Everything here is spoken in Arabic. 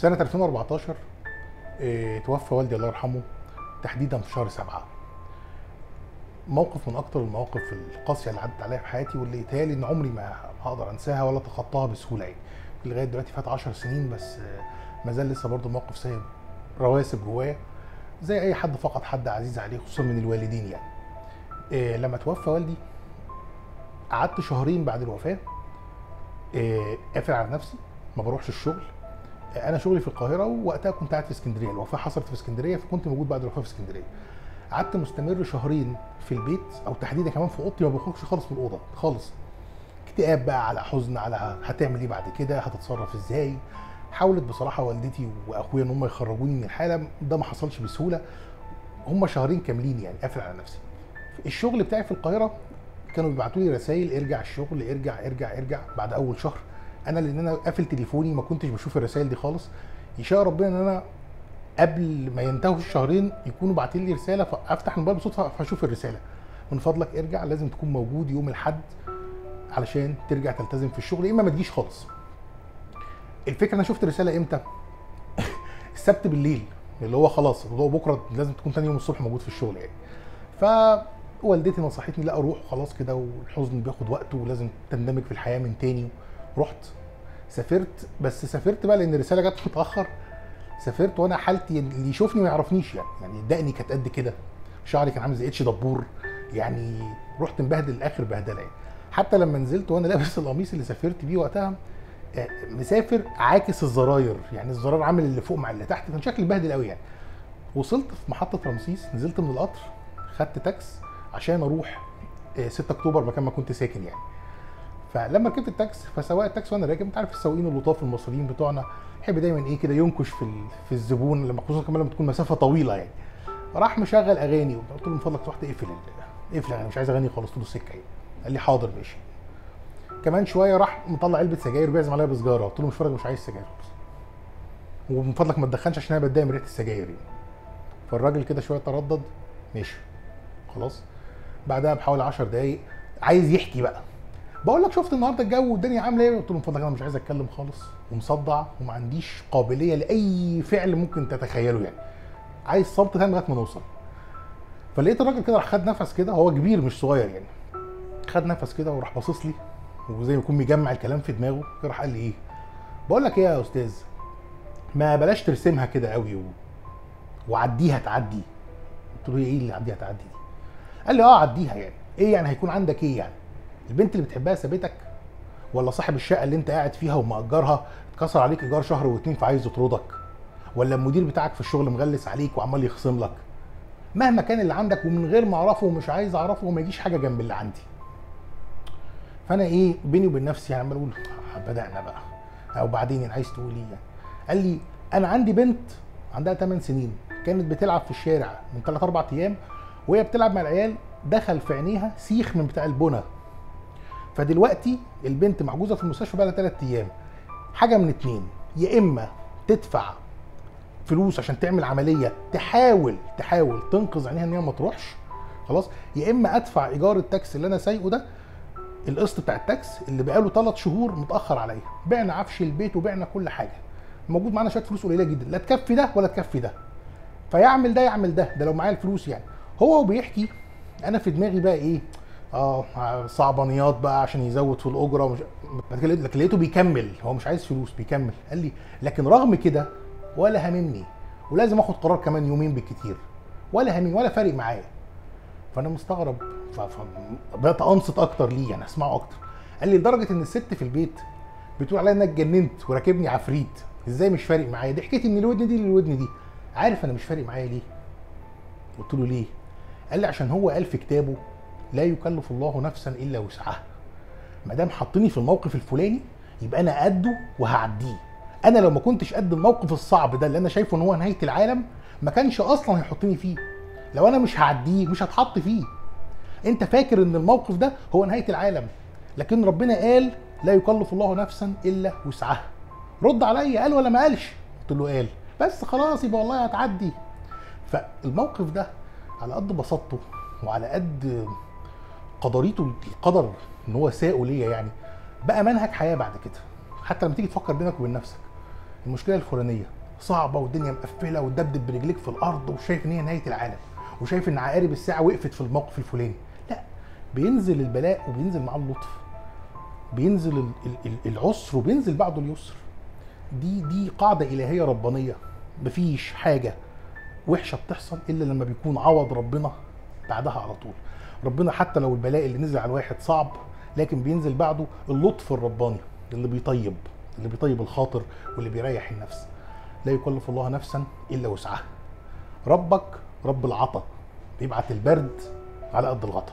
في سنة 2014 توفى والدي الله يرحمه، تحديدا في شهر 7. موقف من اكتر المواقف القاسية اللي عدت عليا في حياتي، واللي يتهيألي ان عمري ما هقدر انساها ولا اتخطاها بسهولة يعني. لغاية دلوقتي فات 10 سنين بس ما زال لسه برضه الموقف سايب رواسب جوايا زي اي حد فقد حد عزيز عليه، خصوصا من الوالدين يعني. لما توفى والدي قعدت شهرين بعد الوفاة قافل على نفسي، ما بروحش الشغل. انا شغلي في القاهره، ووقتها كنت قاعد في اسكندريه، الوفاه حصلت في اسكندريه، فكنت موجود بعد الوفاه في اسكندريه. قعدت مستمر شهرين في البيت، او تحديدا كمان في اوضتي، ما بخرجش خالص من الاوضه خالص. اكتئاب بقى، على حزن، على هتعمل ايه بعد كده، هتتصرف ازاي. حاولت بصراحه والدتي واخويا ان هم يخرجوني من الحاله، ده ما حصلش بسهوله. هم شهرين كاملين يعني قافل على نفسي. الشغل بتاعي في القاهره كانوا بيبعتوا لي رسائل: ارجع الشغل، ارجع ارجع ارجع. بعد اول شهر انا لان انا قافل تليفوني ما كنتش بشوف الرسائل دي خالص. يشاء ربنا ان انا قبل ما ينتهوا الشهرين يكونوا باعتين لي رساله، فافتح الموبايل بصدفه فاشوف الرساله: من فضلك ارجع، لازم تكون موجود يوم الاحد علشان ترجع تلتزم في الشغل، يا اما ما تجيش خالص. الفكره انا شفت الرساله امتى؟ السبت بالليل، اللي هو خلاص اللي هو بكره لازم تكون تاني يوم الصبح موجود في الشغل يعني. فوالدتي نصحتني لا اروح خلاص كده، والحزن بياخد وقته ولازم تندمج في الحياه من تاني. رحت سافرت، بس سافرت بقى لان الرساله جت متاخر. سافرت وانا حالتي اللي يشوفني ما يعرفنيش يعني دقني كانت قد كده، شعري كان عامل زي اتش دبور يعني. رحت مبهدل اخر بهدله يعني. حتى لما نزلت وانا لابس القميص اللي سافرت بيه وقتها، مسافر عاكس الزراير، يعني الزرار عامل اللي فوق مع اللي تحت، كان شكلي مبهدل قوي يعني. وصلت في محطه رمسيس، نزلت من القطر، خدت تاكس عشان اروح 6 اكتوبر مكان ما كنت ساكن يعني. فلما ركبت التاكس، فسواق التاكس وانا راكب، انت عارف السواقين اللطاف المصريين بتوعنا يحب دايما ايه كده ينكش في الزبون، لما خصوصا كمان لما تكون مسافه طويله يعني. راح مشغل اغاني، قلت له من فضلك تروح تقفل اقفل اغاني، مش عايز اغاني خالص. قلت له السكه ايه؟ قال لي حاضر ماشي. كمان شويه راح مطلع علبه سجاير بيعزم عليها بسجاره، قلت له مش فارق، مش عايز سجاير خالص، ومن فضلك ما تدخنش عشان انا بتضايق من ريحه السجاير يعني. فالراجل كده شويه تردد، ماشي خلاص. بعدها بحوالي 10 دقايق عايز يحكي بقى، بقول لك شفت النهارده الجو والدنيا عامله ايه؟ قلت له من فضلك انا مش عايز اتكلم خالص، ومصدع وما عنديش قابليه لاي فعل ممكن تتخيله يعني. عايز صمت تام لغايه ما نوصل. فلقيت الراجل كده راح خد نفس كده، هو كبير مش صغير يعني، خد نفس كده وراح باصص لي، وزي ما يكون مجمع الكلام في دماغه، راح قال لي ايه؟ بقول لك ايه يا استاذ، ما بلاش ترسمها كده قوي وعديها تعدي. قلت له ايه اللي عديها تعدي دي؟ قال لي عديها يعني ايه يعني، هيكون عندك ايه يعني؟ البنت اللي بتحبها سابتك؟ ولا صاحب الشقه اللي انت قاعد فيها ومأجرها اتكسر عليك ايجار شهر واتنين فعايز يطردك؟ ولا المدير بتاعك في الشغل مغلس عليك وعمال يخصم لك؟ مهما كان اللي عندك، ومن غير ما اعرفه ومش عايز اعرفه، وما يجيش حاجه جنب اللي عندي. فانا ايه بيني وبين نفسي يعني عمال اقول بدأنا بقى، او بعدين يعني عايز تقول ايه يعني؟ قال لي انا عندي بنت عندها 8 سنين كانت بتلعب في الشارع من 3 4 ايام، وهي بتلعب مع العيال دخل في عينيها سيخ من بتاع البنا، فدلوقتي البنت محجوزه في المستشفى بقى لها 3 ايام. حاجه من اتنين: يا اما تدفع فلوس عشان تعمل عمليه تحاول تنقذ عينيها ان هي ما تروحش خلاص، يا اما ادفع ايجار التاكسي اللي انا سايقه ده، القسط بتاع التاكس اللي بقاله 3 شهور متاخر عليا. بعنا عفش البيت وبعنا كل حاجه، موجود معانا شويه فلوس قليله جدا، لا تكفي ده ولا تكفي ده، فيعمل ده يعمل ده لو معايا الفلوس يعني. هو وبيحكي انا في دماغي بقى ايه؟ صعبانيات بقى عشان يزود في الاجره ومش... لكن لقيته بيكمل، هو مش عايز فلوس بيكمل. قال لي لكن رغم كده ولا هاممني، ولازم اخد قرار كمان يومين بالكتير، ولا هاممني ولا فارق معايا. فانا مستغرب، فبقيت انصت اكتر ليه يعني، اسمعه اكتر. قال لي لدرجه ان الست في البيت بتقول عليا انك اتجننت وراكبني عفريت، ازاي مش فارق معايا؟ دي حكيتي من الودن دي للودن دي. عارف انا مش فارق معايا ليه؟ قلت له ليه؟ قال لي عشان هو قال في كتابه لا يكلف الله نفسا الا وسعها. ما دام حطني في الموقف الفلاني يبقى انا قده وهعديه. انا لو ما كنتش قد الموقف الصعب ده اللي انا شايفه ان هو نهايه العالم، ما كانش اصلا هيحطني فيه. لو انا مش هعديه مش هتحط فيه. انت فاكر ان الموقف ده هو نهايه العالم، لكن ربنا قال لا يكلف الله نفسا الا وسعها. رد عليا، قال ولا ما قالش؟ قلت له قال. بس خلاص يبقى والله هتعدي. فالموقف ده على قد بساطته وعلى قد قدريته القدر ان هو ساقه ليا يعني، بقى منهج حياه بعد كده. حتى لما تيجي تفكر بينك وبين نفسك، المشكله الفلانيه صعبه والدنيا مقفله وتدبدب برجليك في الارض وشايف ان هي نهايه العالم وشايف ان عقارب الساعه وقفت في الموقف الفلاني. لا، بينزل البلاء وبينزل معاه اللطف، بينزل العسر وبينزل بعده اليسر. دي قاعده الهيه ربانيه. مفيش حاجه وحشه بتحصل الا لما بيكون عوض ربنا بعدها على طول. ربنا حتى لو البلاء اللي نزل على الواحد صعب، لكن بينزل بعده اللطف الرباني اللي بيطيب الخاطر واللي بيريح النفس. لا يكلف الله نفسا الا وسعها. ربك رب العطا، بيبعت البرد على قد الغطا.